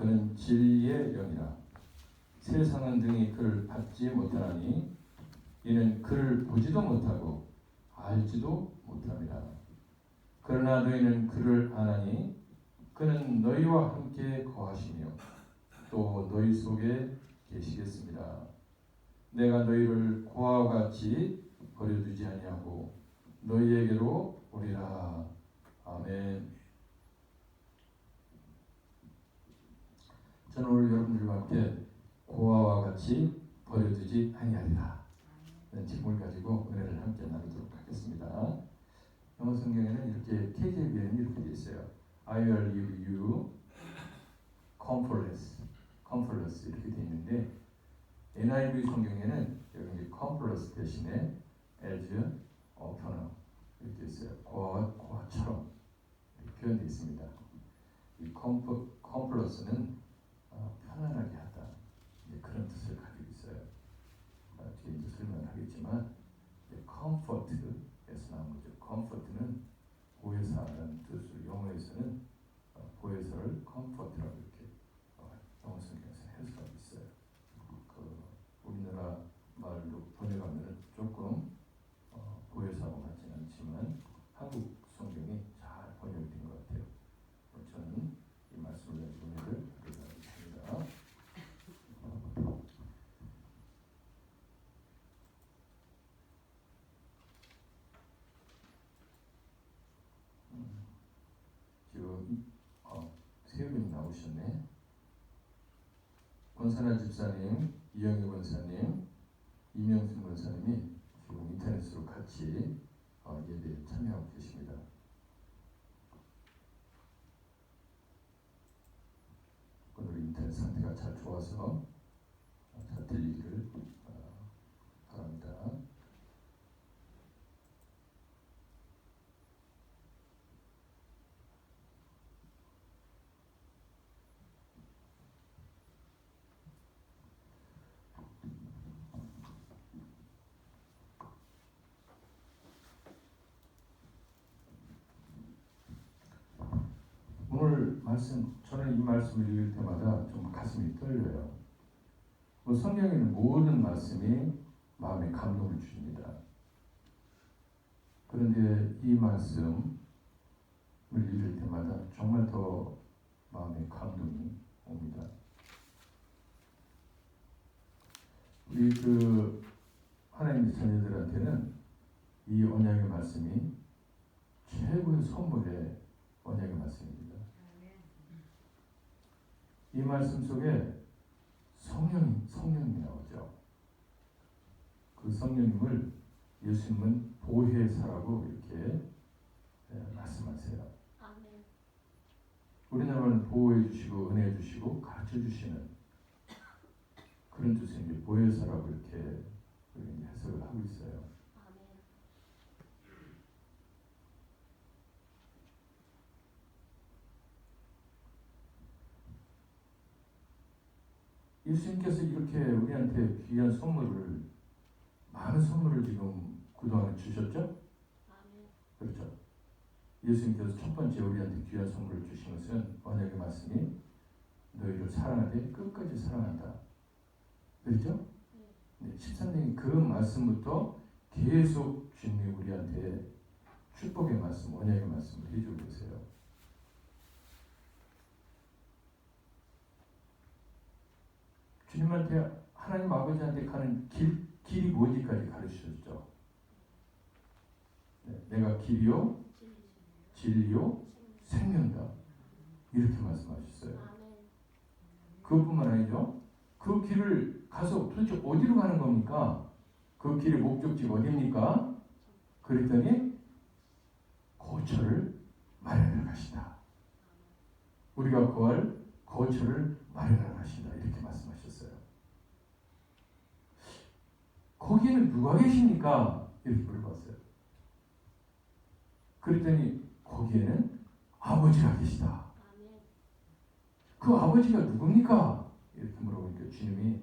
그는 진리의 영이라. 세상은 등이 그를 받지 못하나니 이는 그를 보지도 못하고 알지도 못함이라. 그러나 너희는 그를 아나니 그는 너희와 함께 거하시며 또 너희 속에 계시겠습니다. 내가 너희를 고아와 같이 버려두지 아니하고 너희에게로 오리라. 아멘. 저는 오늘 여러분들과 함께 고아와 같이 버려두지 아니하리라 라는 제목을 가지고 은혜를 함께 나누도록 하겠습니다. 영어 성경에는 이렇게 KJV에는 이렇게 되어 있어요. I will leave you comfortless 이렇게 되어 있는데 NIV 성경에는 여기 comfortless 대신에 as often 이렇게 되어 있어요. 고아처럼 이렇게 표현되어 있습니다. 이 comfortless는 편안하게 하다 그런 뜻을 가지고 있어요. 뒤에 이제 설명하겠지만 comfort에서 나온 거죠. comfort는 보혜사라는 뜻으로 영어에서는 보혜사를 comfort라고 이렇게 영어 성경에서 해석하고 있어요. 우리나라 말로 번역하면 조금 보혜사하고 같지는 않지만 한국 성경이 잘 번역된 것 같아요. 저는 이 말씀을 가지고 은혜를 드리겠습니다. 지금 세분이 나오셨네. 권선아 집사님, 이영희 권사님, 이명순 권사님이 지금 인터넷으로 같이 예배에 참여하고 계십니다. 오늘 인터넷 상태가 잘 좋아서 잘 들리기를 바랍니다. 오늘 말씀, 저는 이 말씀을 읽을 때마다 좀 가슴이 떨려요. 성경에 있는 모든 말씀이 마음에 감동을 주십니다. 그런데 이 말씀을 읽을 때마다 정말 더 마음에 감동이 옵니다. 우리 하나님의 자녀들한테는 이 언약의 말씀이 최고의 선물의 언약의 말씀입니다. 이 말씀 속에 성령이 나오죠. 그 성령님을 예수님은 보혜사라고 이렇게 말씀하세요. 아멘. 우리나라는 보호해 주시고 은혜해 주시고 가르쳐 주시는 그런 뜻의 보혜사라고 이렇게 해석을 하고 있어요. 아멘. 예수님께서 이렇게 우리한테 귀한 선물을 많은 선물을 지금 그동안 주셨죠? 아멘. 그렇죠. 예수님께서 첫 번째 우리한테 귀한 선물을 주신 것은 언약의 말씀이 너희를 사랑하되 끝까지 사랑한다. 그렇죠? 네. 13장의 그 말씀부터 계속 주님이 우리한테 축복의 말씀, 언약의 말씀을 해주고 계세요. 주님한테 하나님 아버지한테 가는 길이 뭔지까지 가르치셨죠. 네, 내가 길이요, 진리요, 생명이다. 이렇게 말씀하셨어요. 그것뿐만 아니죠. 그 길을 가서 도대체 어디로 가는 겁니까? 그 길의 목적지가 어디입니까? 그랬더니 거처를 마련해 가신다. 우리가 구할 거처를 마련해 가신다. 이렇게 말씀하셨어요. 거기에는 누가 계십니까? 이렇게 물어봤어요. 그랬더니 거기에는 아버지가 계시다. 그 아버지가 누굽니까? 이렇게 물어보니까 주님이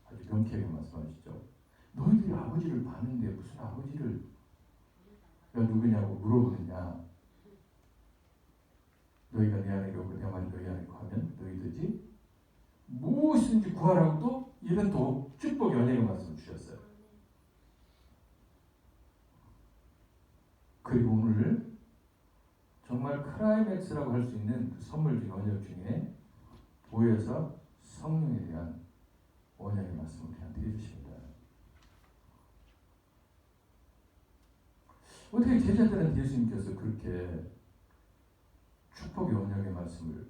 아주 명쾌하게 말씀하시죠. 너희들이 아버지를 봤는데 무슨 아버지를 누구냐고 물어보느냐. 너희가 내 안에 있고 내 말이 너희 안에 있고 하면 너희들이 구하라고 또 이런 또 축복의 언약의 말씀을 주셨어요. 그리고 오늘 정말 크라이맥스라고 할 수 있는 그 선물 중에 언약 중에 보혜사 성령에 대한 언약의 말씀을 우리한테 해주십니다. 어떻게 제자들한테 예수님께서 그렇게 축복의 언약의 말씀을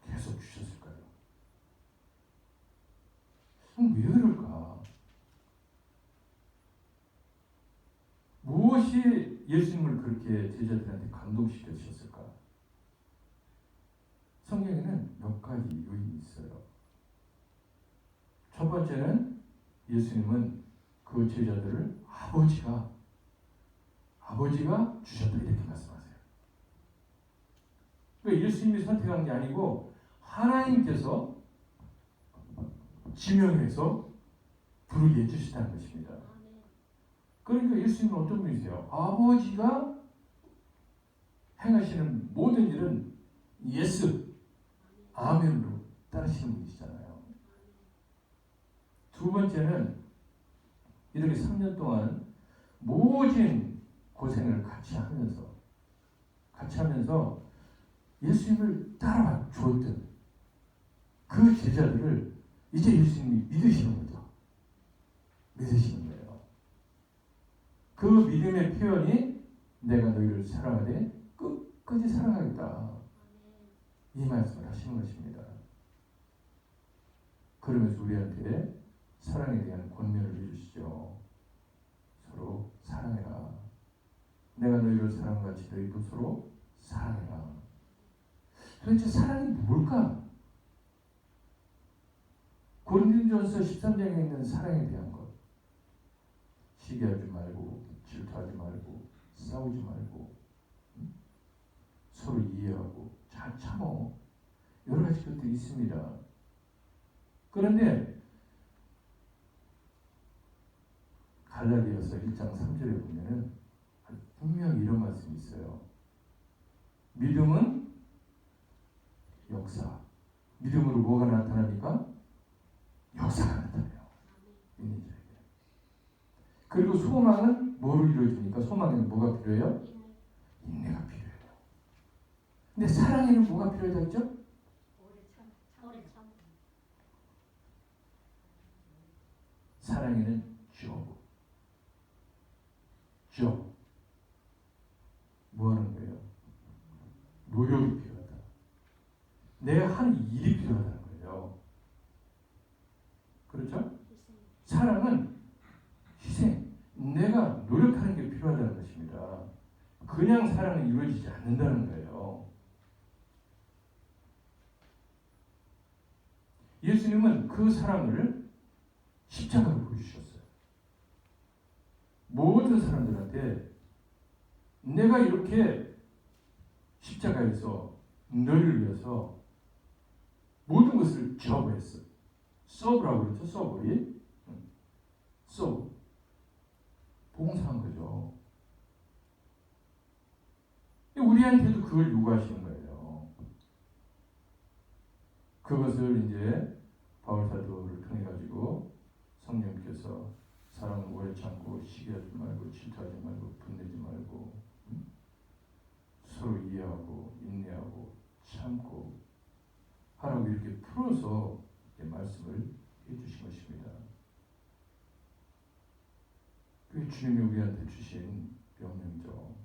계속 주셨을까요? 왜 그럴까? 무엇이 예수님을 그렇게 제자들한테 감동시켜 주셨을까? 성경에는 몇 가지 요인이 있어요. 첫 번째는 예수님은 그 제자들을 아버지가 주셨다 이렇게 말씀하세요. 그러니까 예수님이 선택한 게 아니고 하나님께서 지명해서 부르게 해주시다는 것입니다. 그러니까 예수님은 어떤 분이세요? 아버지가 행하시는 모든 일은 예스, 아멘으로 따르시는 분이시잖아요. 두 번째는 이렇게 3년 동안 모진 고생을 같이 하면서 예수님을 따라와 주었던 그 제자들을 이제 예수님이 믿으시는 거죠. 믿으시는 거예요. 그 믿음의 표현이 내가 너희를 사랑하되 끝까지 사랑하겠다. 이 말씀을 하시는 것입니다. 그러면서 우리한테 사랑에 대한 권면을 해주시죠. 서로 사랑해라. 내가 너희를 사랑한 같이 너희도 서로 사랑해라. 도대체 사랑이 뭘까? 고린도전서 13장에 있는 사랑에 대한 것. 시기하지 말고 질투하지 말고 싸우지 말고 서로 이해하고 잘 참어. 여러 가지 것들이 있습니다. 그런데 갈라디아서 1장 3절에 보면은 분명히 이런 말씀이 있어요. 믿음은 역사. 믿음으로 뭐가 나타납니까? 역사가 나타나요. 믿는 자에게. 그리고 소망은 뭐로 이루어집니까? 소망에는 뭐가 필요해요? 인내가 필요해요. 근데 사랑에는 뭐가 필요하다 했죠? 오래 참. 사랑에는 뭐 하는 거예요? 노력이 필요하다. 내가 하는 일이 필요하다는 거예요. 그렇죠? 사랑은 희생, 내가 노력하는 게 필요하다는 것입니다. 그냥 사랑은 이루어지지 않는다는 거예요. 예수님은 그 사랑을 십자가로 보여주셨어요. 모든 사람들한테 내가 이렇게 십자가에서 너를 위해서 모든 것을 저버했어. 서브라고 그랬죠. 서브. 봉사한 거죠. 우리한테도 그걸 요구하시는 거예요. 그것을 이제 바울사도를 통해 가지고 성령께서 사랑을 오래 참고 시기하지 말고 질투하지 말고 분내지 말고 서로 이해하고 인내하고 참고 하라고 이렇게 풀어서 이렇게 말씀을 해주신 것입니다. 그게 주님이 우리한테 주신 명령이죠.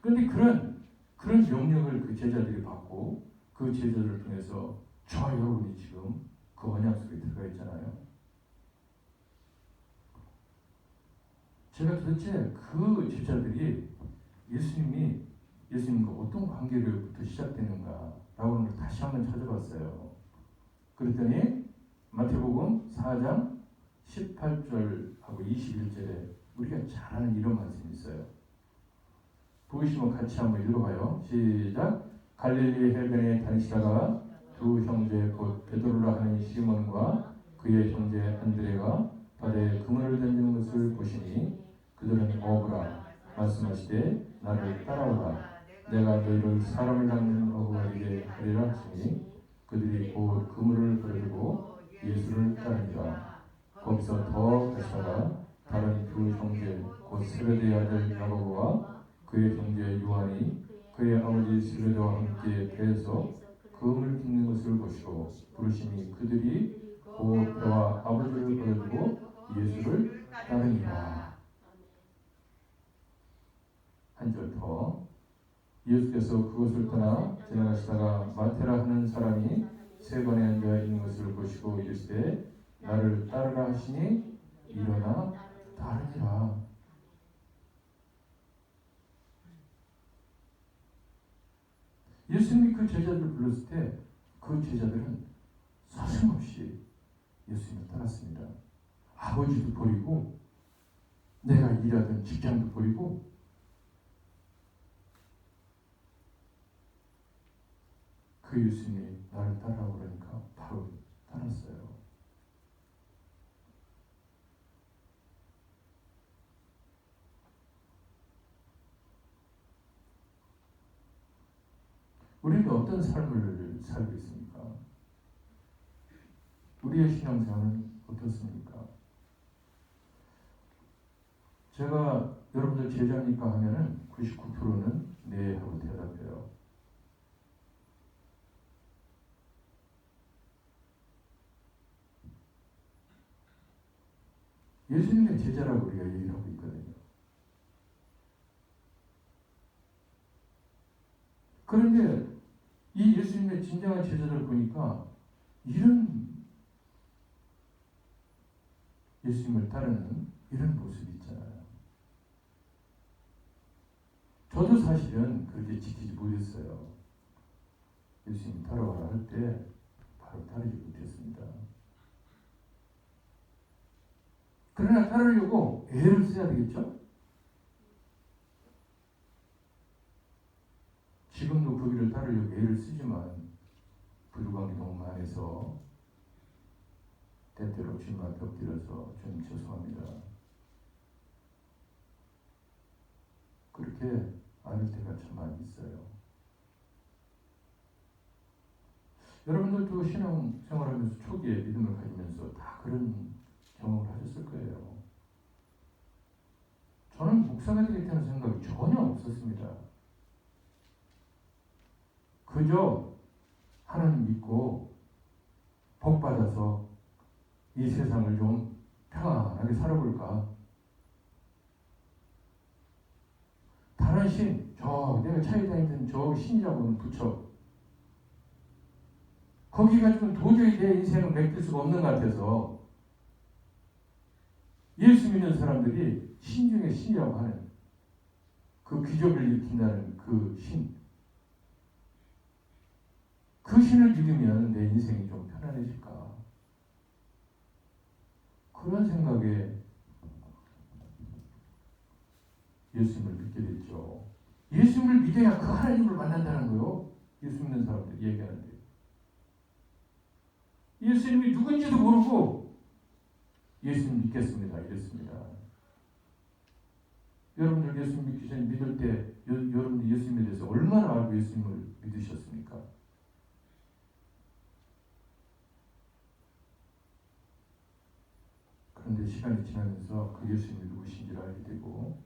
그런데 그런 명령을 그 제자들이 받고 그 제자들을 통해서 저와 여러분이 지금 그 언약 속에 들어가 있잖아요. 제가 도대체 그 제자들이 예수님과 어떤 관계로부터 시작되는가라고 하는 걸 다시 한번 찾아봤어요. 그랬더니 마태복음 4장 18절하고 21절에 우리가 잘 아는 이런 말씀이 있어요. 보이시면 같이 한번 읽어봐요. 시작. 갈릴리 해변에 다니시다가 두 형제 곧 베드로라 하는 시몬과 그의 형제 안드레가 바다에 그물을 던지는 것을 보시니 그들은 어부라 말씀하시되 나를 따라오라 내가 너희를 사람을 낚는 어부가 되게 하리라 하시니 그들이 곧 거기서 더 가시다가 다른 두 형제 곧 세베대의 아들 야고보와 그의 형제 요한이 그의 아버지 세베대와 함께 배에서 그음을 빚는 것을 보시고 부르시니 그들이 곧 배와 아버지를 버려두고 예수를 따르니라. 한 절 더. 예수께서 그것을 떠나 지나가시다가 마테라 하는 사람이 세관에 앉아 있는 것을 보시고 이르시되 나를 따르라 하시니 일어나 따르니라. 예수님이 그 제자들을 불렀을 때 그 제자들은 서슴없이 예수님을 따랐습니다. 아버지도 버리고 내가 일하던 직장도 버리고 그 예수님이 나를 따라오고 그러니까 바로 따랐어요. 우리는 어떤 삶을 살고 있습니까? 우리의 신앙생활은 어떻습니까? 제가 여러분들 제자입니까 하면은 99%는 네 하고 대답해요. 예수님의 제자라고 우리가 얘기를 하고 있거든요. 그런데 이 예수님의 진정한 제자들 보니까 이런 예수님을 따르는 이런 모습이 있잖아요. 저도 사실은 그렇게 지키지 못했어요. 예수님 따라와라 할 때 바로 따르지 못했습니다. 그러나 따르려고 애를 써야 되겠죠? 지금도 그 길을 따르려고 애를 쓰지만 부족한 게 너무 많아서 때때로 주님한테 엎드려서 주님 죄송합니다. 그렇게 않을 때가 참 많이 있어요. 여러분들도 신앙생활하면서 초기에 믿음을 가지면서 다 그런 경험을 하셨을 거예요. 저는 목사가 되겠다는 생각이 전혀 없었습니다. 그저 하나님 믿고 복 받아서 이 세상을 좀 평안하게 살아볼까. 다른 신, 내가 차에 다니던 저 신이라고 하는 부처, 거기 가지고는 도저히 내 인생을 맡길 수가 없는 것 같아서 예수 믿는 사람들이 신 중에 신이라고 하는 그 기적을 일으킨다는 그 신, 그 신을 믿으면 내 인생이 좀 편안해질까. 그런 생각에 예수님을 믿게 됐죠. 예수님을 믿어야 그 하나님을 만난다는 거요. 예수 믿는 사람들이 얘기하는데. 예수님이 누군지도 모르고 예수님 믿겠습니다. 이랬습니다. 여러분들 예수님 믿기 전에 믿을 때 여러분들 예수님에 대해서 얼마나 알고 예수님을 믿으셨습니까? 그런데 시간이 지나면서 그 예수님이 누구신지를 알게 되고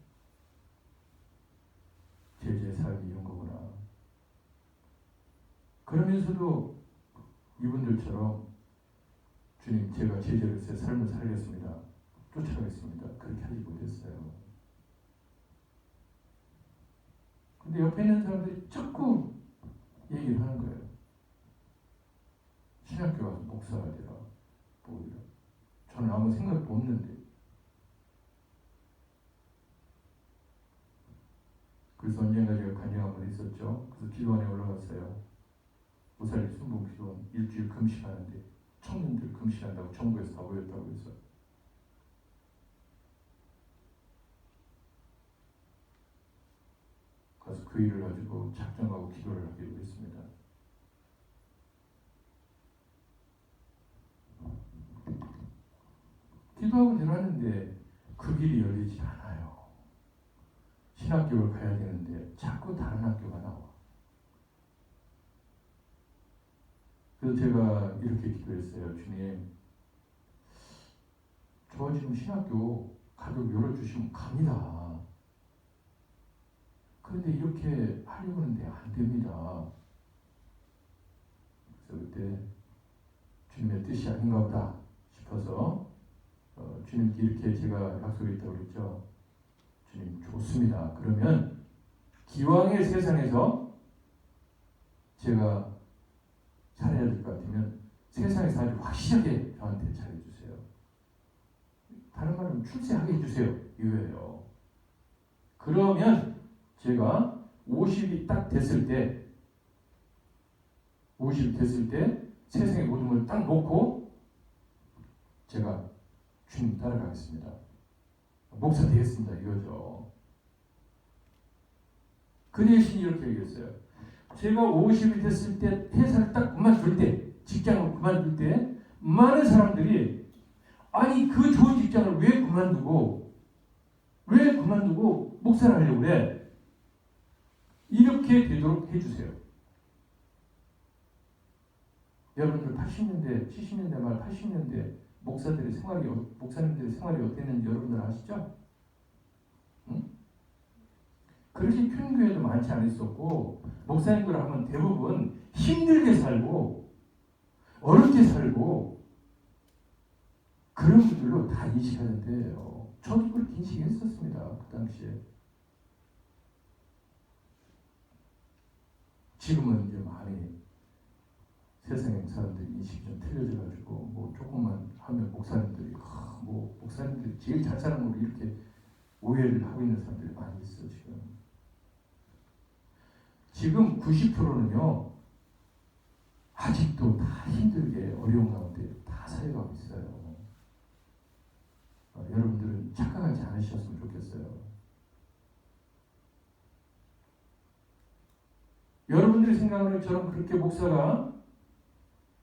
제자의 삶이 이런 거구나. 그러면서도 이분들처럼 주님 제가 제자로서의 삶을 살겠습니다. 쫓아가겠습니다. 그렇게 하지 못했어요. 근데 옆에 있는 사람들이 자꾸 얘기를 하는 거예요. 신학교 가서 목사가 되라. 뭐 이런. 저는 아무 생각도 없는데. 그래서 언젠가 제가 간증 한번 있었죠. 그래서 기도원에 올라갔어요. 무사히 순복 기도원 일주일 금식하는데 청년들 금식한다고 정부에서 다 모였다고 해서 가서 그 일을 가지고 작정하고 기도를 하기로 했습니다. 기도하고 내려왔는데 그 길이 열리지 않아요. 신학교를 가야 되는데 자꾸 다른 학교가 나와. 그래서 제가 이렇게 기도했어요. 주님, 저 지금 신학교 가격 열어주시면 갑니다. 그런데 이렇게 하려고 하는데 안 됩니다. 그래서 그때 주님의 뜻이 아닌가 보다 싶어서 주님께 이렇게 제가 약속이 있다고 그랬죠. 주님 좋습니다. 그러면 기왕의 세상에서 제가 살아야 될 것 같으면 세상에서 아주 확실하게 저한테 잘해주세요. 다른 말은 출세하게 해주세요. 이거예요. 그러면 제가 50이 딱 됐을 때 50이 됐을 때 세상의 모든 걸 딱 놓고 제가 주님 따라가겠습니다. 목사 되겠습니다. 이거죠. 그 대신 이렇게 얘기했어요. 제가 50이 됐을 때 회사를 딱 그만둘 때 직장을 그만둘 때 많은 사람들이 아니 그 좋은 직장을 왜 그만두고 목사를 하려고 그래? 이렇게 되도록 해주세요. 여러분들 80년대, 70년대 말 80년대 목사님들의 생활이 어땠는지 여러분들 아시죠? 응? 그렇게 큰 교회도 많지 않았었고 목사님들 하면 대부분 힘들게 살고 어렵게 살고 그런 분들로 다 인식하는 때예요. 저도 그렇게 인식했었습니다. 그 당시에. 지금은 이제 많이 세상의 사람들이 인식이 좀 틀려져가지고 뭐 조금만 하면 목사님들이 목사님들이 제일 잘 사는 걸로 이렇게 오해를 하고 있는 사람들이 많이 있어 지금 90%는요 아직도 다 힘들게 어려운 가운데 다 살아가고 있어요. 여러분들은 착각하지 않으셨으면 좋겠어요. 여러분들이 생각하는 저런 그렇게 목사가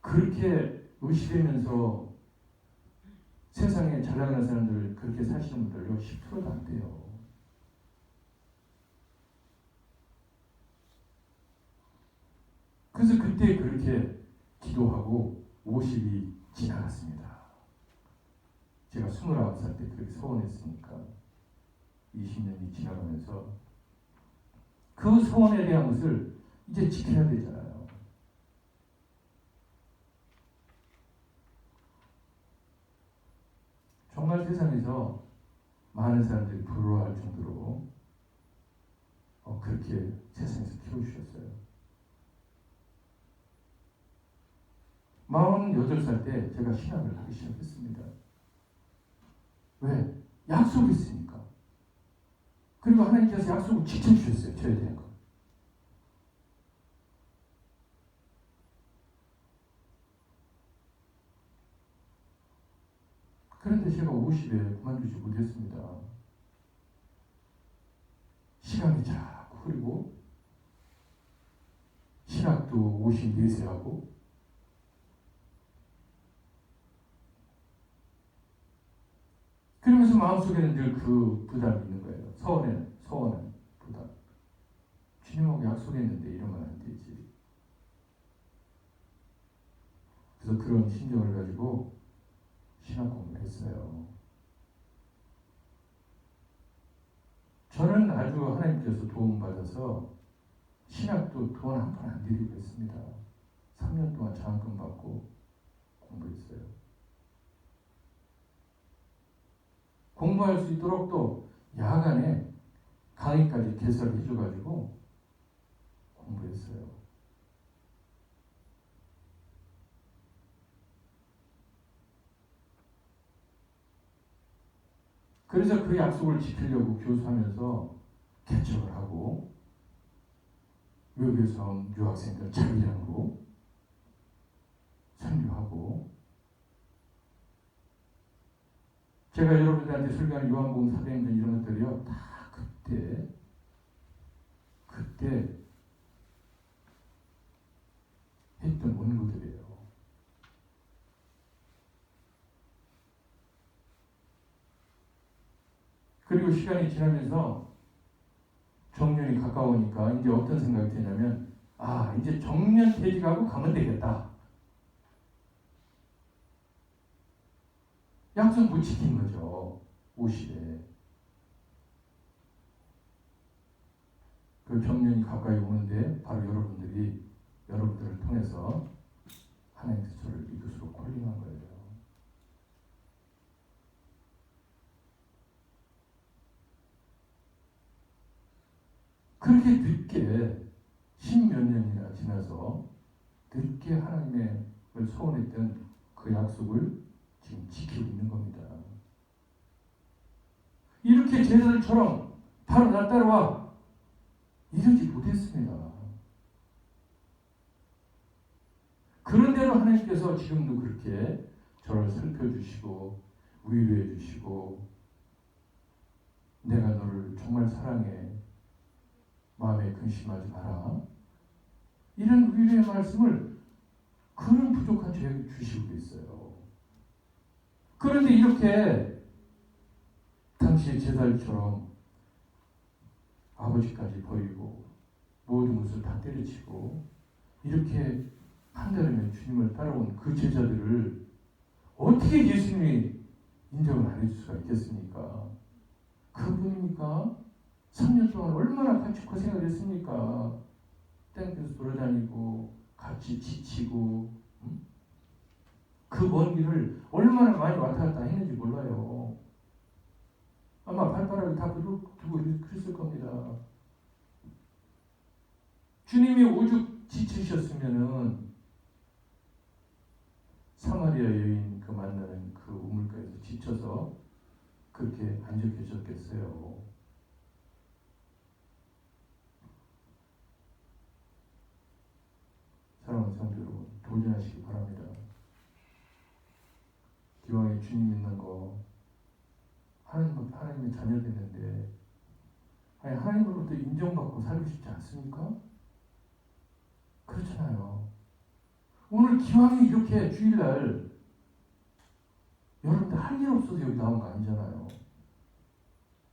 그렇게 의식되면서 세상에 잘 나가는 사람들 그렇게 사시는 분들요 10%도 안 돼요. 그래서 그때 그렇게 기도하고 50이 지나갔습니다. 제가 29살 때 그렇게 소원했으니까 20년이 지나가면서 그 소원에 대한 것을 이제 지켜야 되잖아요. 정말 세상에서 많은 사람들이 부러워할 정도로 그렇게 세상에서 키워주셨어요. 48살 때 제가 신학을 하기 시작했습니다. 왜? 약속이 있으니까. 그리고 하나님께서 약속을 지켜주셨어요. 저에 대한 거. 그런데 제가 50에 그만두지 못했습니다. 시간이 자꾸 흐르고 신학도 54세하고 그러면서 마음속에는 늘 그 부담이 있는 거예요. 서원한 부담. 주님하고 약속했는데 이러면 안 되지. 그래서 그런 심정을 가지고 신학 공부를 했어요. 저는 아주 하나님께서 도움받아서 신학도 돈 한 푼 안 들이고 했습니다. 3년 동안 장학금 받고 공부했어요. 공부할 수 있도록 또 야간에 강의까지 개설해 줘가지고 공부했어요. 그래서 그 약속을 지키려고 교수하면서 개척을 하고 외국에서 온 유학생들 자기장으로 선교하고 제가 여러분들한테 설교하는 요한복음 사도행전 이런 것들이요 다 그때 했던 원고들이에요. 그리고 시간이 지나면서 정년이 가까우니까 이제 어떤 생각이 드냐면 이제 정년 퇴직하고 가면 되겠다. 약속 못 지킨 거죠. 50에. 그 경륜이 가까이 오는데 바로 여러분들을 통해서 하나님께서 저를 이것으로 콜링한 거예요. 그렇게 늦게 10몇 년이나 지나서 늦게 하나님의 소원했던 그 약속을 지금 지키고 있는 겁니다. 이렇게 제자들처럼 바로 나 따라와 이러지 못했습니다. 그런데도 하나님께서 지금도 그렇게 저를 살펴주시고 위로해 주시고 내가 너를 정말 사랑해 마음에 근심하지 마라 이런 위로의 말씀을 그런 부족한 저에게 주시고 있어요. 그런데 이렇게 당시의 제자들처럼 아버지까지 버리고 모든 것을 다 때려치고 이렇게 한달이면 주님을 따라온 그 제자들을 어떻게 예수님이 인정을 안 해줄 수가 있겠습니까? 그분이니까 3년 동안 얼마나 같이 고생을 했습니까? 땡볕에서 돌아다니고 같이 지치고 그 먼 길을 얼마나 많이 왔다 갔다 했는지 몰라요. 아마 발가락을 다 두고 그랬을 겁니다. 주님이 오죽 지치셨으면은 사마리아 여인 그 만나는 그 우물가에서 지쳐서 그렇게 앉아 계셨겠어요. 사랑하는 성도 여러분, 도전하시기 바랍니다. 기왕에 주님 믿는 거 하나님의 자녀 됐는데 아니 하나님으로부터 인정받고 살고 싶지 않습니까? 그렇잖아요. 오늘 기왕에 이렇게 주일날 여러분들 할 일 없어서 여기 나온 거 아니잖아요.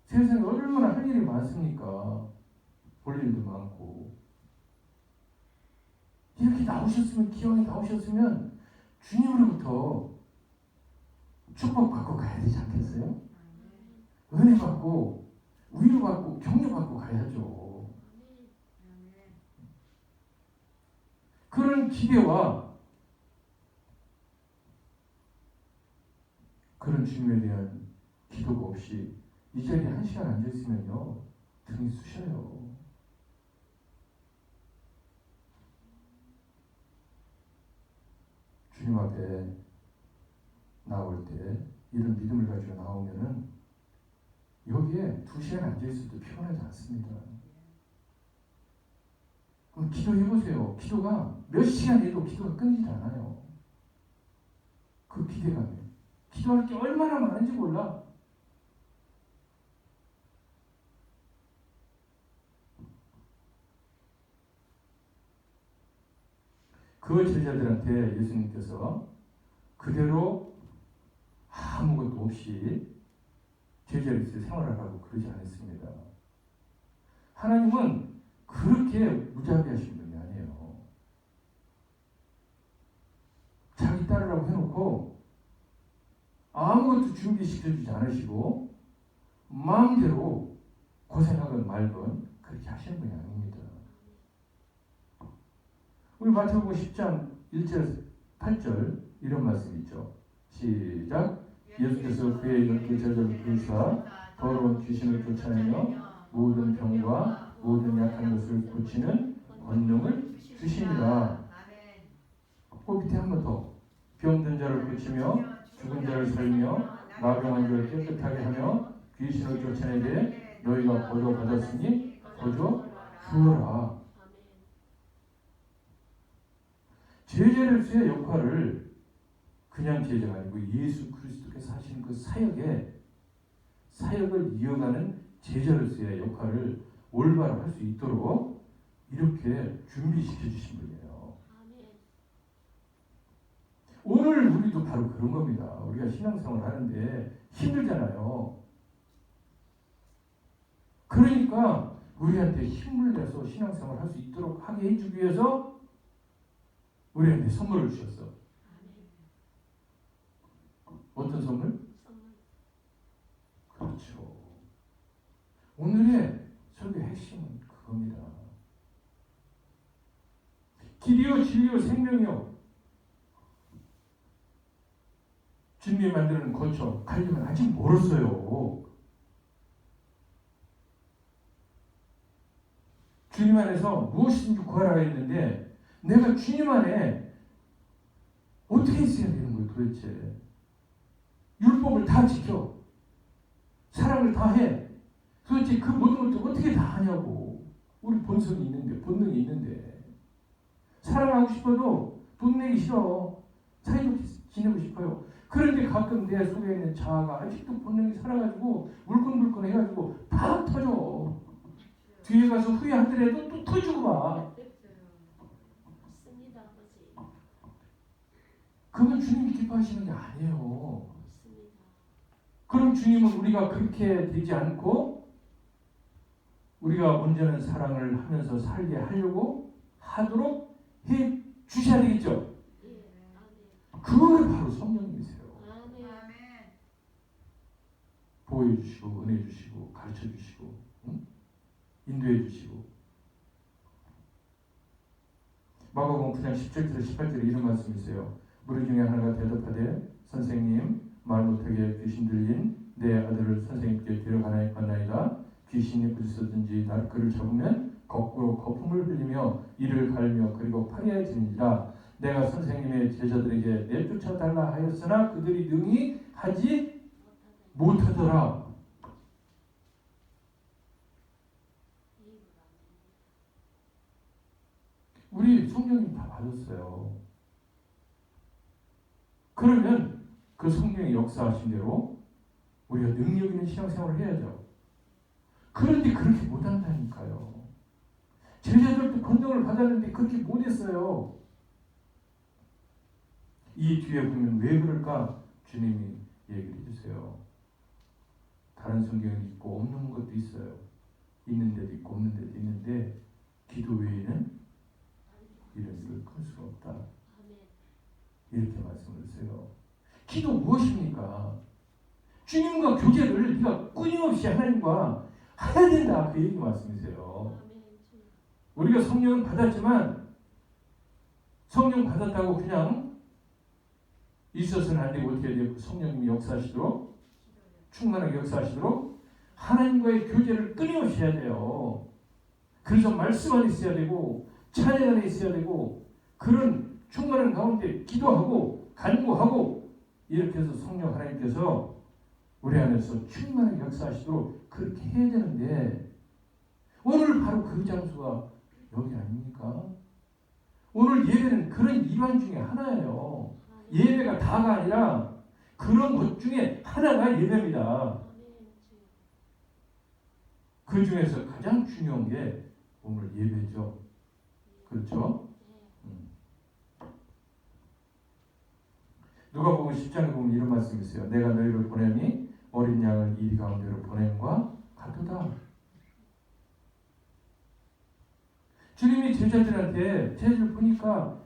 세상에 얼마나 할 일이 많습니까? 볼 일도 많고 이렇게 나오셨으면 기왕에 나오셨으면 주님으로부터 축복받고 가야 되지 않겠어요? 은혜 받고 위로 받고 격려 받고 가야죠. 그런 기대와 그런 주님에 대한 기도가 없이 이 자리에 1시간 앉아있으면요 등이 쑤셔요. 주님 앞에 나올 때 이런 믿음을 가지고 나오면은 여기에 2시간 앉아있어도 피곤하지 않습니다. 그럼 기도해보세요. 기도가 몇 시간 해도 기도가 끊이지 않아요. 그 기대감이. 기도할 게 얼마나 많은지 몰라. 그 제자들한테 예수님께서 그대로 아무것도 없이 제자리에서 생활하라고 그러지 않았습니다. 하나님은 그렇게 무자비하신 분이 아니에요. 자기 따르라고 해놓고 아무것도 준비시켜주지 않으시고 마음대로 고생하건 말건 그렇게 하시는 분이 아닙니다. 우리 마태복음 10장 1절 8절 이런 말씀이 있죠. 시작. 예수께서 그의 그 제자를 부르사 더러운 귀신을 쫓아내며 모든 병과 모든 약한 것을 고치는 권능을 주시니라. 그 밑에 한 번 더. 병든 자를 고치며 죽은 자를 살리며 나병한 자를 깨끗하게 하며 귀신을 쫓아내되 너희가 보조 받았으니 보조 주어라. 제자로서의 역할을 그냥 제자가 아니고 예수 그리스도께서 하시는 그 사역을 이어가는 제자로서의 역할을 올바로 할 수 있도록 이렇게 준비시켜 주신 분이에요. 오늘 우리도 바로 그런 겁니다. 우리가 신앙생활을 하는데 힘들잖아요. 그러니까 우리한테 힘을 내서 신앙생활을 할 수 있도록 하게 해주기 위해서 우리한테 선물을 주셨어. 어떤 선물? 오늘의 설교의 핵심은 그겁니다. 길이요 진리요 생명이요. 주님이 만드는 거처 가려면 아직 멀었어요. 주님 안에서 무엇이든지 구하라 했는데 내가 주님 안에 어떻게 있어야 되는 거예요 도대체. 율법을 다 지켜. 사랑을 다 해. 도대체 그 모든 것들 어떻게 다 하냐고. 우리 본성이 있는데, 본능이 있는데. 사랑하고 싶어도 돈 내기 싫어. 사이좋게 지내고 싶어요. 그런데 가끔 내 속에 있는 자아가 아직도 본능이 살아가지고 물컹물컹 해가지고 팍 터져. 뒤에 가서 후회하더라도 또 터지고 봐. 그건 주님이 기뻐하시는 게 아니에요. 그럼 주님은 우리가 그렇게 되지 않고 우리가 온전한 사랑을 하면서 살게 하려고 하도록 해 주셔야 되겠죠. 그걸 바로 성령님이세요. 보호해 주시고 은혜 주시고 가르쳐 주시고 인도해 주시고. 마가복음 9장 10절부터 18절에 이런 말씀이 있어요. 무리 중에 하나가 대답하되 선생님 말 못하게 귀신 들린 내 아들을 선생님께 데려가나이다. 귀신이 어디서든지 그를 잡으면 거꾸로 거품을 흘리며 이를 갈며 그리고 파리해지니라. 내가 선생님의 제자들에게 내쫓아달라 하였으나 그들이 능히 하지 못하더라. 우리 성령님 다 받았어요. 그러면 그 성령의 역사하신 대로 우리가 능력 있는 신앙생활을 해야죠. 그런데 그렇게 못한다니까요. 제자들도 권능을 받았는데 그렇게 못했어요. 이 뒤에 보면 왜 그럴까? 주님이 얘기를 해주세요. 다른 성경은 있고 없는 것도 있어요. 있는 데도 있고 없는 데도 있는데 기도 외에는 이런 일을 끌 수가 없다. 이렇게 말씀을 했어요. 기도 무엇입니까? 주님과 교제를 네가 끊임없이 하나님과 해야 된다. 그 얘기 말씀이세요. 우리가 성령을 받았지만 성령 받았다고 그냥 있어서는 안 되고 어떻게 해야 돼요? 성령님이 역사하시도록 충만하게 역사하시도록 하나님과의 교제를 끊임없이 해야 돼요. 그래서 말씀 안에 있어야 되고 찬양 안에 있어야 되고 그런 충만한 가운데 기도하고 간구하고 이렇게 해서 성령 하나님께서 우리 안에서 충만하게 역사하시도록 그렇게 해야 되는데 오늘 바로 그 장소가 여기 아닙니까? 오늘 예배는 그런 일환 중에 하나예요. 예배가 다가 아니라 그런 것 중에 하나가 예배입니다. 그 중에서 가장 중요한 게 오늘 예배죠. 그렇죠? 누가복음 10장에 보면 이런 말씀이 있어요. 내가 너희를 보내니 어린 양을 이리 가운데로 보냄과 같도다. 주님이 제자들 보니까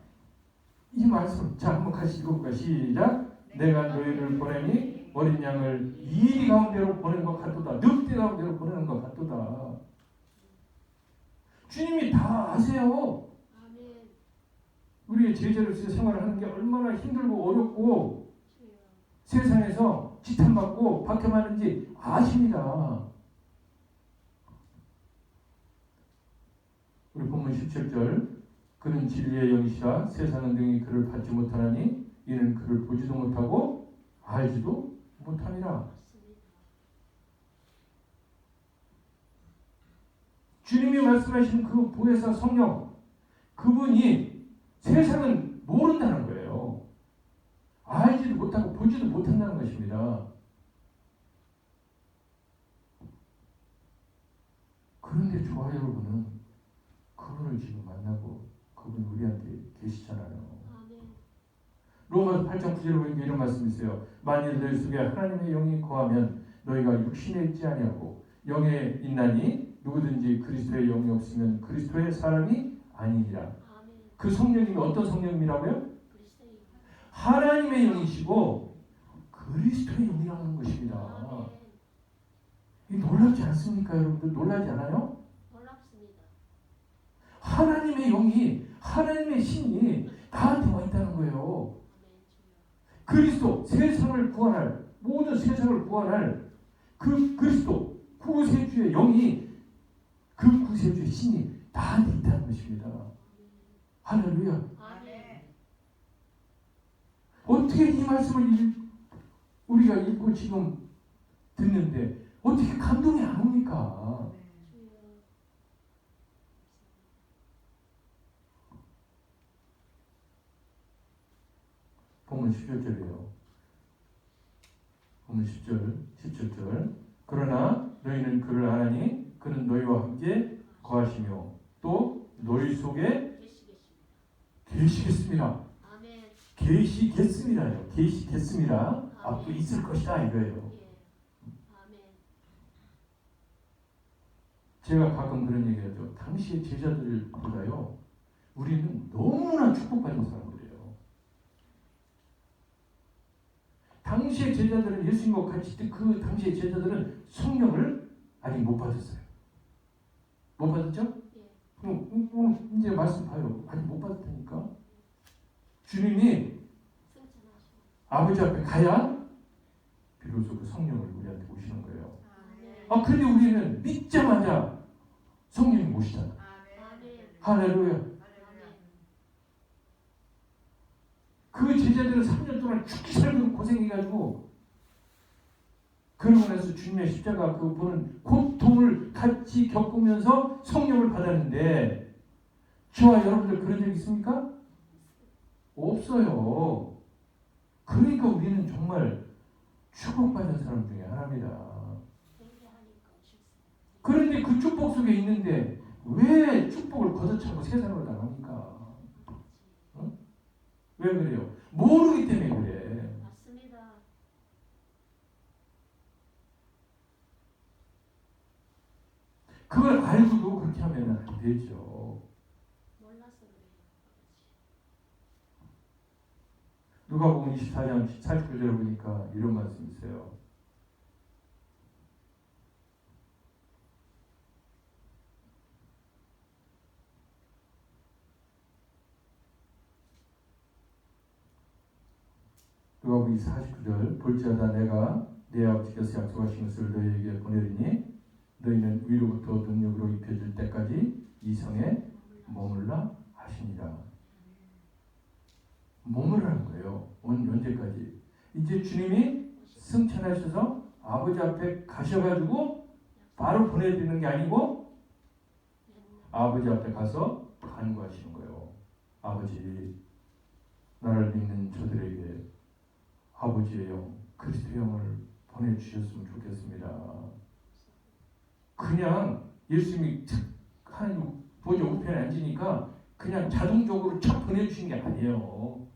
이 말씀, 자 한번 같이 읽어볼까? 시작. 내가 너희를 보내니 어린 양을 이리 가운데로 보내는 것 같도다. 늑대 가운데로 보내는 것 같도다. 주님이 다 아세요. 우리의 제자로서 생활을 하는 게 얼마나 힘들고 어렵고 세상에서 지탄받고 박해받는지 아십니다. 우리 본문 17절 그는 진리의 영이시라 세상은 능히 그를 받지 못하나니 이는 그를 보지도 못하고 알지도 못함이라. 주님이 말씀하신 그 보혜사 성령 그분이 세상은 모른다는 거예요. 알지도 못하고 보지도 못한다는 것입니다. 그런데 저와 여러분은 그분을 지금 만나고 그분이 우리한테 계시잖아요. 로마서 8장 9절에 보니까 이런 말씀이 있어요. 만일 너희 속에 하나님의 영이 거하면 너희가 육신에 있지 아니하고 영에 있나니 누구든지 그리스도의 영이 없으면 그리스도의 사람이 아니니라. 그 성령님이 어떤 성령님이라고요? 하나님의 영이시고 그리스도의 영이라는 것입니다. 이 놀랍지 않습니까, 여러분들? 놀라지 않아요? 놀랍습니다. 하나님의 영이, 하나님의 신이 나한테 와 있다는 거예요. 아멘 주여. 그리스도, 세상을 구원할, 모든 세상을 구원할 그 그리스도 구세주의 영이, 그 구세주의 신이 나한테 있다는 것입니다. 할렐루야. 아멘. 어떻게 이 말씀을 우리가 읽고 지금 듣는데 어떻게 감동이 안 옵니까? 주여. 본문 11절이에요. 본문 10절, 17절. 그러나 너희는 그를 아나니 그는 너희와 함께 거하시며 또 너희 속에 계시겠습니다. 계시겠습니다. 아멘. 계시겠습니다요. 계시겠습니다. 앞으로 있을 것이다 이거예요. 예. 아멘. 제가 가끔 그런 얘기하죠. 당시의 제자들보다요, 우리는 너무나 축복받은 사람들이에요. 당시의 제자들은 예수님과 같이 그 당시의 제자들은 성령을 아직 못 받았어요. 못 받았죠? 예. 그럼 이제 말씀 봐요. 아직 못 받았다니까. 주님이 승천하시고. 아버지 앞에 가야 비로소 그 성령을 우리한테 오시는 거예요. 아멘. 근데 우리는 믿자마자 성령이 오시잖아. 아멘. 할렐루야. 아멘. 그 제자들은 3년 동안 죽기 살기 고생해가지고 그러고 나서 주님의 십자가 그 보는 고통을 같이 겪으면서 성령을 받았는데 저와 여러분들 그런 적 있습니까? 없어요. 그러니까 우리는 정말 축복받은 사람 중에 하나입니다. 경배하니까 쉽습니다. 그런데 그 축복 속에 있는데 왜 축복을 걷어차고 세상으로 나갑니까? 왜 그래요? 모르기 때문에 그래. 맞습니다. 그걸 알고도 그렇게 하면 안 되죠. 몰라서 그래요. 누가복음 24장 49절을 보니까 이런 말씀이 있어요. 누가복음 49절 볼지어다 내가 내 아버지께서 약속하신 것을 너희에게 보내리니 너희는 위로부터 능력으로 입혀질 때까지 이 성에 머물라 하시니라. 머무르라는 거예요. 언제까지? 이제 주님이 승천하셔서 아버지 앞에 가셔가지고 바로 보내드리는 게 아니고 아버지 앞에 가서 간구하시는 거예요. 아버지, 나를 믿는 저들에게 아버지의 영, 그리스도의 영을 보내주셨으면 좋겠습니다. 그냥 예수님이 하나님 보좌 우편에 앉으니까 그냥 자동적으로 촥 보내주신 게 아니에요.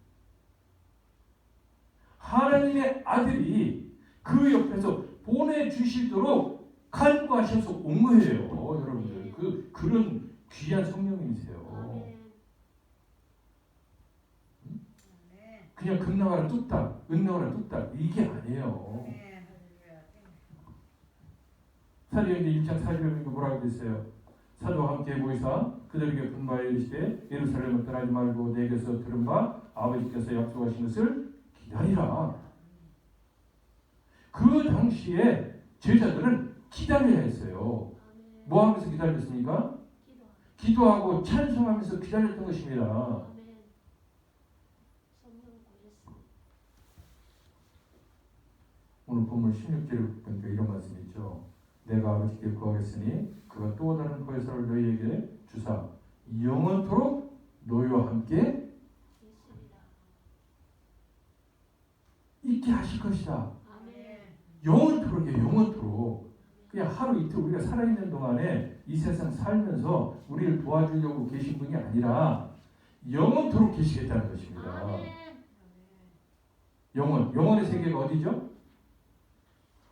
하나님의 아들이 그 옆에서 보내주시도록 간구하셔서 온 거예요. 여러분들 그런 귀한 성령님이세요. 그냥 금 나가라 뚝딱, 은 나가라 뚝딱 이게 아니에요. 사도행전 1장 4절에 보니까 뭐라고 됐어요? 사도와 함께 모이사 그들에게 분바에 이르시되 예루살렘을 떠나지 말고 내게서 들은 바 아버지께서 약속하신 것을 기다리라. 그 당시에 제자들은 기다려야 했어요. 뭐 하면서 기다렸습니까? 기도하고 찬송하면서 기다렸던 것입니다. 오늘 본문 16절에 보니까 이런 말씀이 있죠. 내가 아버지께 구하겠으니 그가 또 다른 보혜사를 너희에게 주사 영원토록 너희와 함께 있게 하실 것이다. 영원토록이에요. 영원토록. 그냥 하루 이틀 우리가 살아있는 동안에 이 세상 살면서 우리를 도와주려고 계신 분이 아니라 영원토록 계시겠다는 것입니다. 영원의 세계가 어디죠?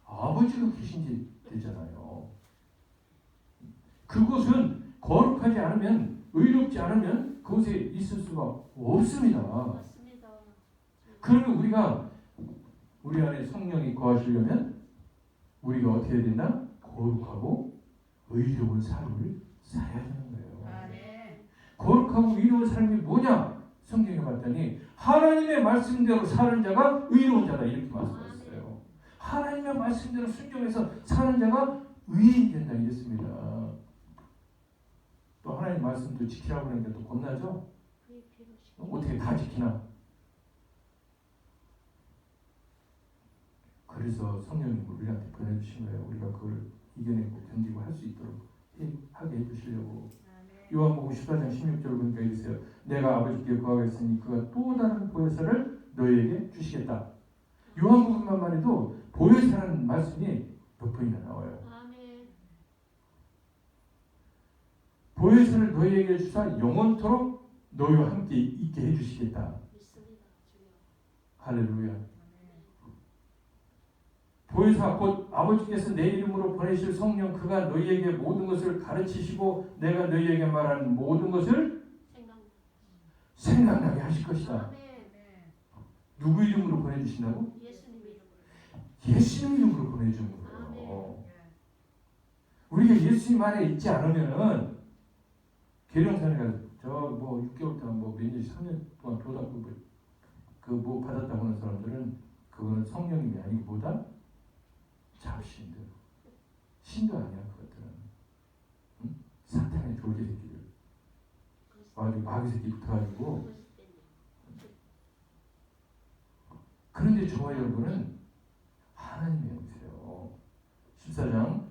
아버지가 계신 데 되잖아요. 그곳은 거룩하지 않으면, 의롭지 않으면 그곳에 있을 수가 없습니다. 맞습니다. 그러면 우리 안에 성령이 거하시려면 우리가 어떻게 해야 된다? 거룩하고 의로운 삶을 살아야 되는 거예요. 아멘. 거룩하고 의로운 삶이 뭐냐? 성경에 봤더니 하나님의 말씀대로 사는 자가 의로운 자다 이렇게 말씀하셨어요. 하나님의 말씀대로 순종해서 사는 자가 의인이 된다 이랬습니다. 또 하나님 말씀도 지키라고 하는데 또 겁나죠? 그게 필요시. 어떻게 다 지키나? 그래서 성령님을 우리한테 보내주신 거예요. 우리가 그걸 이겨내고 견디고 할 수 있도록 하게 해주시려고. 아멘. 요한복음 14장 16절 보니까 이랬어요. 내가 아버지께 구하겠으니 그가 또 다른 보혜사를 너희에게 주시겠다. 요한복음만 해도 보혜사라는 말씀이 몇 번이나 나와요. 아멘. 보혜사를 너희에게 주사 영원토록 너희와 함께 있게 해주시겠다. 믿습니다. 주여. 할렐루야. 보혜사 곧 아버지께서 내 이름으로 보내실 성령 그가 너희에게 모든 것을 가르치시고 내가 너희에게 말하는 모든 것을 생각나게 하실 것이다. 아멘. 누구 이름으로 보내주신다고? 예수님 이름으로. 예수님 이름으로 보내주는 거예요. 아멘. 우리가 예수님 안에 있지 않으면은 계룡산에 가서 저뭐 6개월 동안 뭐 몇 년, 3년 동안 도답부 그뭐 받았다고 하는 사람들은 그거는 성령님이 아니고 뭐다? 잡신들. 신도 아니야 그것들은. 응? 사탄의 졸개 새끼들. 아주 마귀 새끼 붙어가지고. 그것이 때문에. 그런데 저와 여러분은 하나님의 영이세요. 14장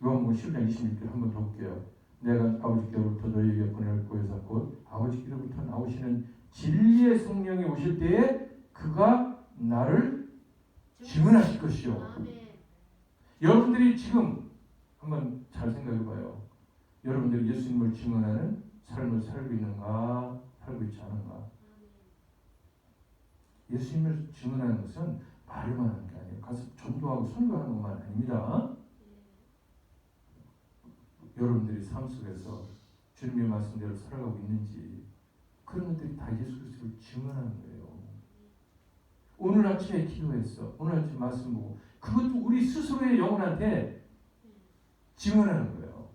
요한복음 10장 26절 한번 더 볼게요. 내가 아버지께로부터 너희에게 보낼 보혜사 곧 아버지께로부터 나오시는 진리의 성령이 오실 때에 그가 나를 증언하실 것이요. 아멘. 여러분들이 지금 한번 잘 생각해봐요. 여러분들이 예수님을 증언하는 삶을 살고 있는가, 살고 있지 않은가. 아멘. 예수님을 증언하는 것은 말로만 하는 게 아니에요. 가서 전도하고 선교하는 것만 아닙니다. 여러분들이 삶 속에서 주님의 말씀대로 살아가고 있는지 그런 것들이 다 예수 그리스도를 증언하는 거예요. 오늘 아침에 기도했어. 오늘 아침 말씀 보고 그것도 우리 스스로의 영혼한테 증언하는 거예요.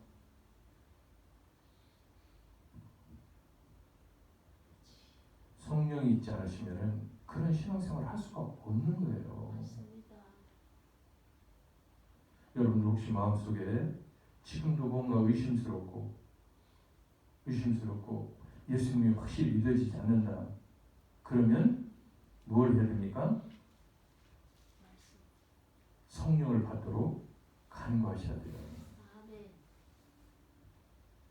성령이 있지 않으시면은 그런 신앙생활을 할 수가 없는 거예요. 맞습니다. 여러분들 혹시 마음속에 지금도 뭔가 의심스럽고 예수님이 확실히 믿어지지 않는다. 그러면 뭘 해야 됩니까? 말씀. 성령을 받도록 간구하셔야 돼요. 아멘.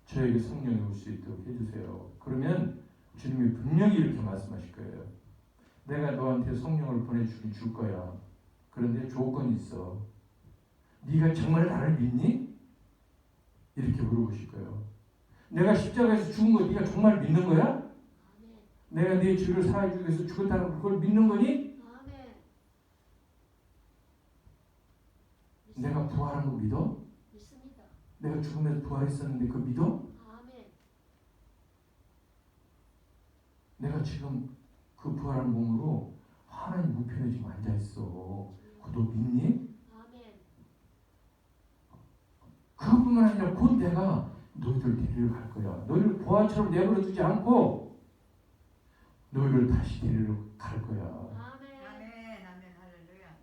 저에게 성령이 올 수 있도록 해주세요. 그러면 주님이 분명히 이렇게 말씀하실 거예요. 내가 너한테 성령을 보내주긴 줄 거야. 그런데 조건이 있어. 네가 정말 나를 믿니? 이렇게 물어보실 거예요. 내가 십자가에서 죽은 거 네가 정말 믿는 거야? 아멘. 내가 네 죄를 사해주기 위해서 죽었다는 그걸 믿는 거니? 아멘. 내가 부활한 거 믿어? 믿습니다. 내가 죽음에서 부활했었는데 그거 믿어? 아멘. 내가 지금 그 부활한 몸으로 하나님 우편에 지금 앉아있어. 그거 너 믿니? 아멘. 그것뿐만 아니라 곧 내가 너희들 데리러 갈 거야. 너희를 부활처럼 내버려 두지 않고 너희를 다시 데리러 갈 거야. 아멘. 아멘. 아멘. 할렐루야.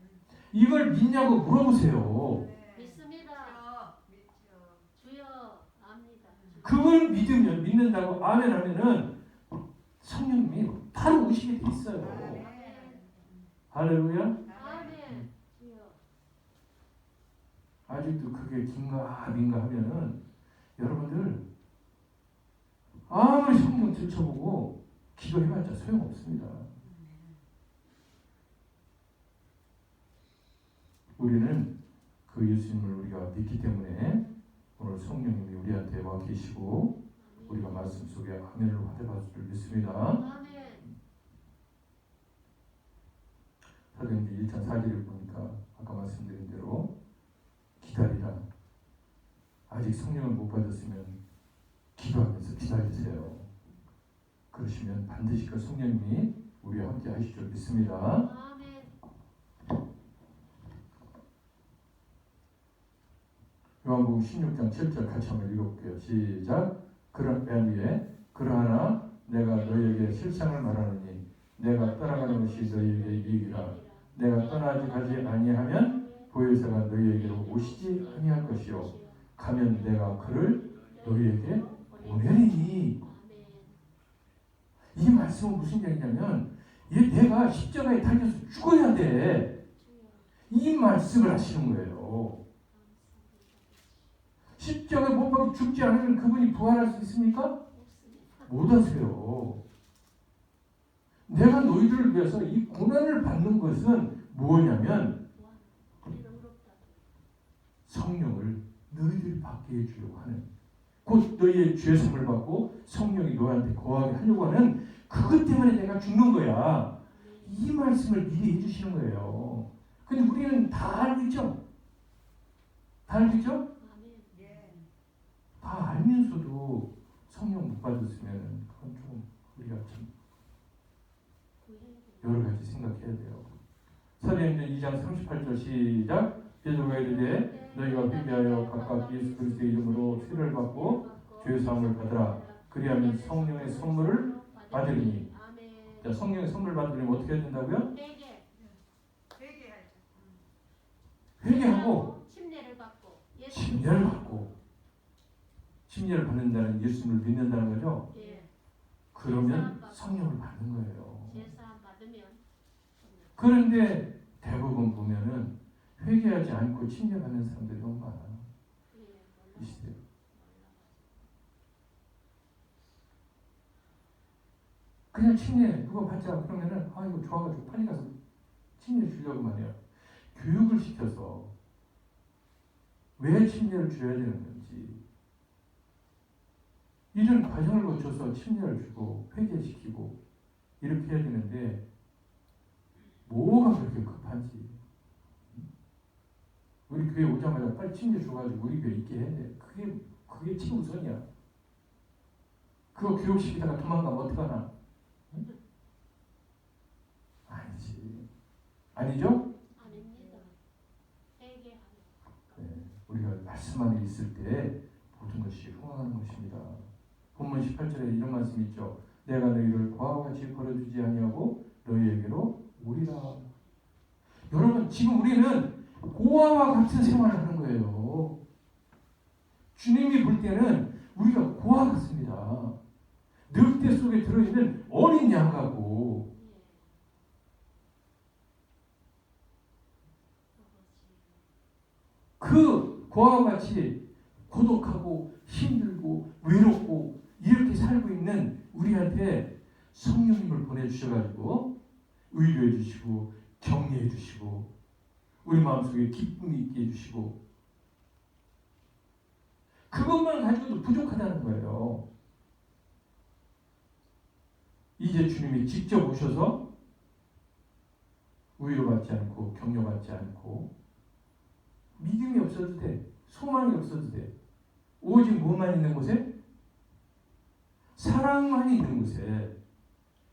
이걸 믿냐고 물어보세요. 네. 믿습니다. 믿죠. 주여 압니다. 그걸 믿으면 믿는다고 아멘 하면은 성령님이 바로 오시게 돼 있어요. 아멘. 할렐루야. 아멘. 주여. 아직도 그게 긴가 민가 하면은 여러분들 아무리 성경 들춰보고 기도해봤자 소용없습니다. 우리는 그 예수님을 우리가 믿기 때문에 오늘 성령님이 우리한테 와 계시고 우리가 말씀 속에 아멘을 받아볼 줄 믿습니다. 아멘. 사도행전 1장 4절을 보니까 아까 말씀드린 대로 기다리라. 아직 성령을 못 받았으면 기도하면서 기다리세요. 그러시면 반드시 그 성령님이 우리와 함께 하실 줄 믿습니다. 아멘. 요한복음 16장 7절 같이 한번 읽어볼게요. 시작. 맨 위에 그러하나 내가 너희에게 실상을 말하노니 내가 떠나가는 것이 너희에게 이익이라. 내가 떠나지 가지 아니하면 보혜사가 너희에게로 오시지 아니할 것이요 가면 내가 그를 너희에게 보내리니. 이 말씀은 무슨 얘기냐면 내가 십자가에 달려서 죽어야 돼. 이 말씀을 하시는 거예요. 십자가에 못 박혀 죽지 않으면 그분이 부활할 수 있습니까? 못하세요. 내가 너희들을 위해서 이 고난을 받는 것은 뭐냐면 성령을 너희들이 받게 해주려고 하는, 곧 너희의 죄성을 받고 성령이 너희한테 거하게 하려고 하는 그것 때문에 내가 죽는 거야. 이 말씀을 미리 해주시는 거예요. 근데 우리는 다 알고 있죠? 다 알고 있죠? 다 알면서도 성령 못 받았으면 그건 좀 우리가 좀 여러 가지 생각해야 돼요. 사도행전 2장 38절 시작. 베드로가 이르되 너희가 회개하여 각각 예수 그리스도의 이름으로 세례를 받고 죄 사함을 받으라. 그리하면 성령의 선물을 받으리니. 자, 성령의 선물을 받으려면 어떻게 해야 된다고요? 회개하고 침례를 받고 침례를 받는다는 예수님을 믿는다는 거죠. 그러면 성령을 받는 거예요. 그런데 대부분 보면은 회개하지 않고 침례 받는 사람들이 너무 많아요. 이 시대에. 그냥 침례 누가 받자 그러면은 이거 좋아가지고 빨리 가서 침례 주려고만 해요. 교육을 시켜서 왜 침례를 줘야 되는 건지 이런 과정을 거쳐서 침례를 주고 회개시키고 이렇게 해야 되는데 뭐가 그렇게 급한지. 우리 교회 오자마자 빨리 침례 줘가지고 우리 교회 있게 해야 돼. 그게 최우선이야. 그거 교육시키다가 도망가면 어떡하나? 응? 아니지. 아니죠? 아닙니다. 회개하여. 네, 우리가 말씀 안에 있을 때 모든 것이 흥황하는 것입니다. 본문 18절에 이런 말씀이 있죠. 내가 너희를 고아와 같이 버려두지 아니하고 너희에게로 오리라. 여러분 지금 우리는 고아와 같은 생활을 하는 거예요. 주님이 볼 때는 우리가 고아 같습니다. 늑대 속에 들어있는 어린 양하고 그 고아와 같이 고독하고 힘들고 외롭고 이렇게 살고 있는 우리한테 성령님을 보내주셔가지고 위로해 주시고 격려해 주시고 우리 마음속에 기쁨이 있게 해주시고 그것만 가지고도 부족하다는 거예요. 이제 주님이 직접 오셔서 위로받지 않고 격려받지 않고 믿음이 없어도 돼. 소망이 없어도 돼. 오직 뭐만 있는 곳에? 사랑만 있는 곳에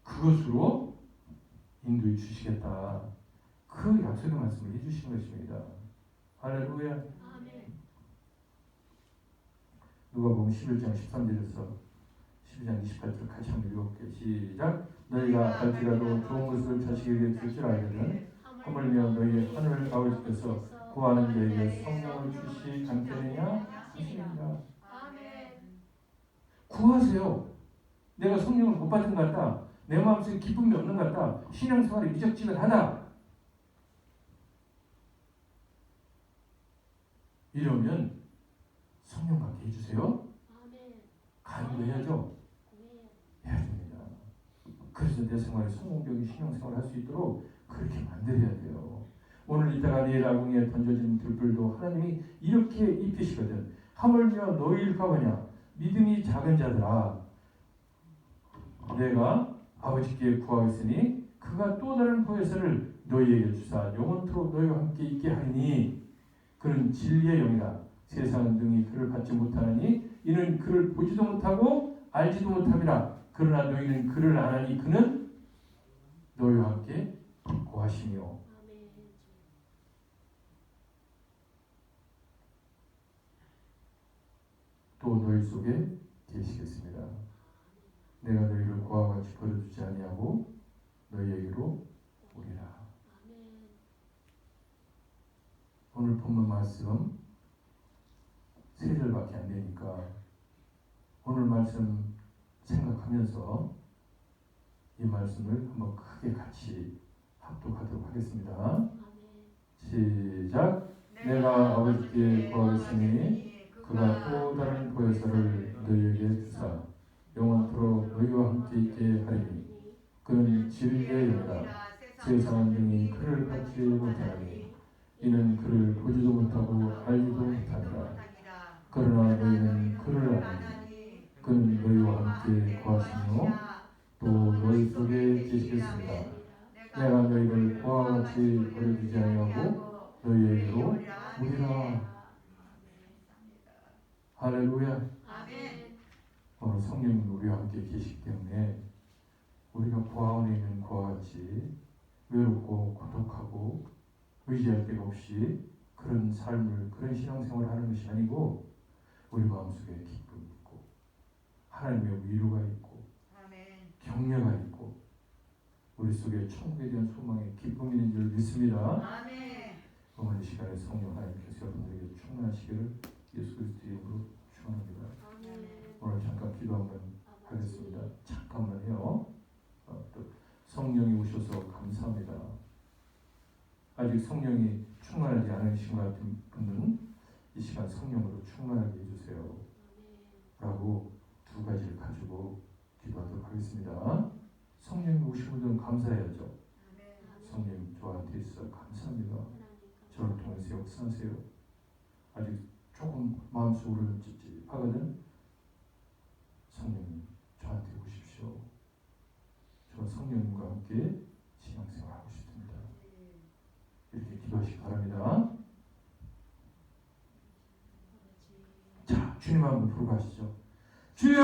그것으로 인도해 주시겠다. 그 약속의 말씀을 해주시는 것입니다. 할렐루야. 아멘. 누가복음 11장 13절에서 12장 28절 같이 한번 읽어볼게요. 시작. 너희가 갈지라도 좋은 것을 자식에게 줄 줄 알거든 하물며 너희의 하늘 아버지께서 구하는 자에게 성령을 주시 않겠느냐 하시니라. 구하세요. 내가 성령을 못 받은 것 같다. 내 마음속에 기쁨이 없는 것 같다. 신앙생활이 미적지근하다. 이러면 성령 받게 해주세요. 간구해야죠. 해야 됩니다. 그래서 내 생활에 성공적인 신앙생활을 할 수 있도록 그렇게 만들어야 돼요. 오늘 이따가 내일 아궁이에 던져진 들불도 하나님이 이렇게 입히시거든. 하물며 너희일까 보냐 믿음이 작은 자들아 내가 아버지께 구하겠으니 그가 또 다른 보혜사를 너희에게 주사 영원토록 너희와 함께 있게 하리니 그는 진리의 영이라 세상은 능히 그를 받지 못하느니 이는 그를 보지도 못하고 알지도 못함이라. 그러나 너희는 그를 아나니 그는 너희와 함께 구하시며. 속에 계시겠습니다. 내가 너희를 고아와 같이 버려두지 아니하고 너희에게로 오리라. 오늘 본문 말씀 3절밖에 안 되니까 오늘 말씀 생각하면서 이 말씀을 한번 크게 같이 합독하도록 하겠습니다. 시작. 내가 아버지께 구하겠으니 그가 또 다른 보혜사를 너희에게 주사 영원토록 너희와 함께 있게 하리니 그는 진리의 영이라 세상은 능히 그를 받지 못하나니 이는 그를 보지도 못하고 알지도 못하니라. 그러나 너희는 그를 아니 그는 너희와 함께 구하시며 또 너희 속에 계시겠습니다. 내가 너희를 고아와 같이 버려두지 아니하고 너희에게로 오리라. 할렐루야. 오늘 성령님 우리와 함께 계시기 때문에 우리가 고아원에 있는 고아와 같이 외롭고 고독하고 의지할 데가 없이 그런 삶을 그런 신앙생활을 하는 것이 아니고 우리 마음속에 기쁨이 있고 하나님의 위로가 있고 격려가 있고 우리 속에 천국에 대한 소망의 기쁨이 있는 줄 믿습니다. 오늘 이 시간에 성령 하나님께서 여러분들에게 충만하시기를 예수 그리스도 이름으로 축원합니다. 오늘 잠깐 기도 한번 하겠습니다. 잠깐만요. 또 성령이 오셔서 감사합니다. 아직 성령이 충만하지 않으신 것 같은 분들은 이 시간 성령으로 충만하게 해주세요. 라고 두 가지를 가지고 기도하도록 하겠습니다. 성령이 오신 분들은 감사해야죠. 성령 저한테 있어 감사합니다. 저를 통해서 역사하세요. 아직 조금 마음속으로는 찝찝하거든. 성령님 저한테 오십시오. 저 성령님과 함께 신앙생활하고 싶습니다. 이렇게 기도하시기 바랍니다. 자, 주님 한번 부르고 가시죠. 주여!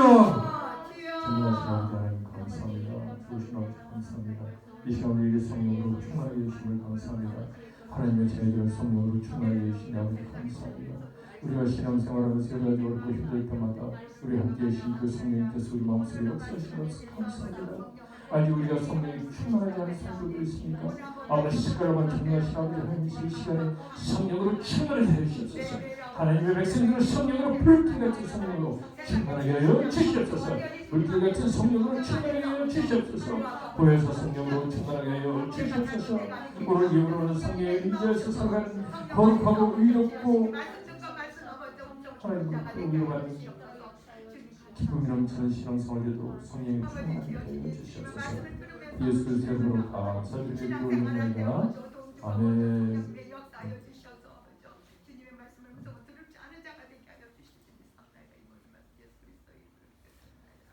전능하신 아버지 하나님 감사합니다. 주신 아버지 감사합니다. 이 시간 우리에게 성령으로 충만하게 해주심을 감사합니다. 하나님의 자녀들을 성령으로 충만하게 해주신 아버지 감사합니다. 우리가 신앙생활하면서 여러 가지 어렵고 힘들 때마다 우리 함께 계신 그 성령님께서 우리 마음속에 역사하시면서 감사합니다. 아직 우리가 성령이 충만하지 않은 성도들이 있습니까? 아버지 시끄러운 전능하신 아버지 하나님 이 시간에 성령으로 충만을 해주시옵소서. 하나님의 백성들을 성령으로 불길같은 성령으로 충만하게 하여 주시옵소서. 불길같은 성령으로 충만하게 하여 주시옵소서. 보혜사 성령으로 충만하게 하여 주시옵소서. 오늘 이후로는 성령의 임재에서 살아가는 거룩하고 의롭고 하나님 위로받는 기쁨이 넘치는 신앙생활에도 성령이 충만하게 하여 주시옵소서. 예수 그리스도의 이름으로 감사드리고 올립니다. 아멘.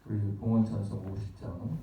우리 봉헌 찬송 50장